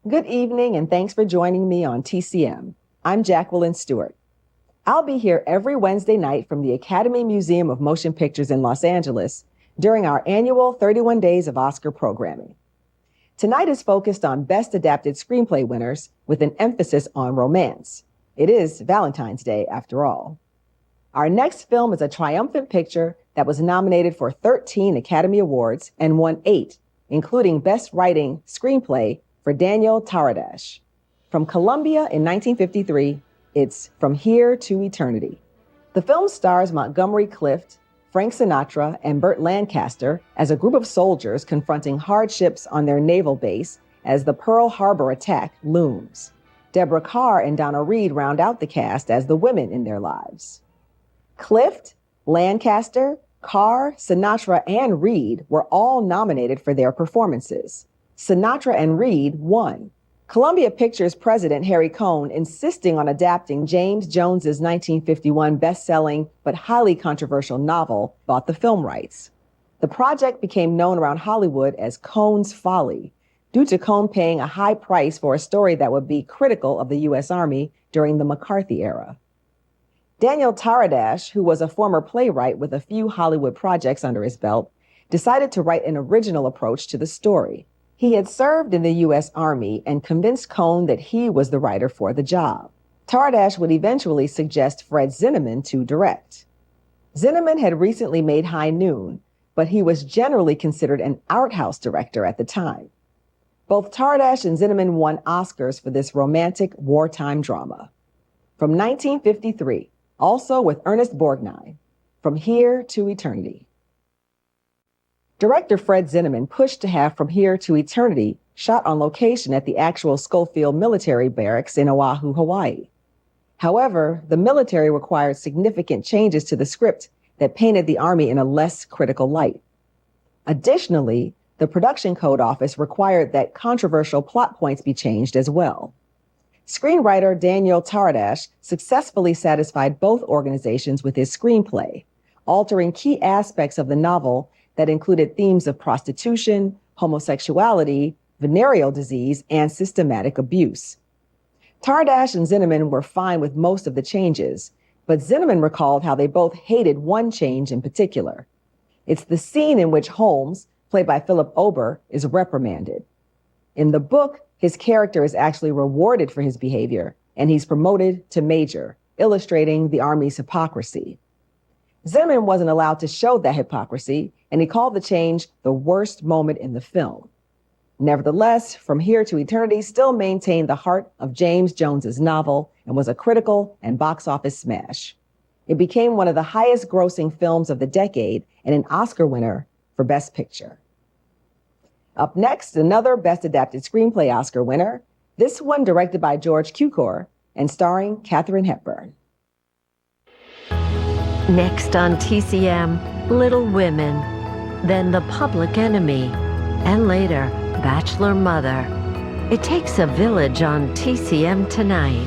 Good evening, and thanks for joining me on TCM. I'm Jacqueline Stewart. I'll be here every Wednesday night from the Academy Museum of Motion Pictures in Los Angeles during our annual 31 Days of Oscar programming. Tonight is focused on Best Adapted Screenplay winners with an emphasis on romance. It is Valentine's Day, after all. Our next film is a triumphant picture that was nominated for 13 Academy Awards and won 8, including Best Writing Screenplay for Daniel Taradash. From Columbia in 1953, it's From Here to Eternity. The film stars Montgomery Clift, Frank Sinatra, and Burt Lancaster as a group of soldiers confronting hardships on their naval base as the Pearl Harbor attack looms. Deborah Carr and Donna Reed round out the cast as the women in their lives. Clift, Lancaster, Carr, Sinatra, and Reed were all nominated for their performances. Sinatra and Reed won. Columbia Pictures president Harry Cohn, insisting on adapting James Jones's 1951 best-selling but highly controversial novel, bought the film rights. The project became known around Hollywood as Cohn's Folly, due to Cohn paying a high price for a story that would be critical of the U.S. Army during the McCarthy era. Daniel Taradash, who was a former playwright with a few Hollywood projects under his belt, decided to write an original approach to the story. He had served in the U.S. Army and convinced Cohn that he was the writer for the job. Taradash would eventually suggest Fred Zinnemann to direct. Zinnemann had recently made High Noon, but he was generally considered an art house director at the time. Both Taradash and Zinnemann won Oscars for this romantic wartime drama. From 1953, also with Ernest Borgnine, From Here to Eternity. Director Fred Zinnemann pushed to have From Here to Eternity shot on location at the actual Schofield military barracks in Oahu, Hawaii. However, the military required significant changes to the script that painted the Army in a less critical light. Additionally, the Production Code Office required that controversial plot points be changed as well. Screenwriter Daniel Taradash successfully satisfied both organizations with his screenplay, altering key aspects of the novel that included themes of prostitution, homosexuality, venereal disease, and systematic abuse. Taradash and Zinnemann were fine with most of the changes, but Zinnemann recalled how they both hated one change in particular. It's the scene in which Holmes, played by Philip Ober, is reprimanded. In the book, his character is actually rewarded for his behavior, and he's promoted to major, illustrating the Army's hypocrisy. Zinnemann wasn't allowed to show that hypocrisy, and he called the change the worst moment in the film. Nevertheless, From Here to Eternity still maintained the heart of James Jones's novel and was a critical and box office smash. It became one of the highest grossing films of the decade and an Oscar winner for Best Picture. Up next, another Best Adapted Screenplay Oscar winner, this one directed by George Cukor and starring Katharine Hepburn. Next on TCM, Little Women, then The Public Enemy, and later, Bachelor Mother. It Takes a Village on TCM tonight.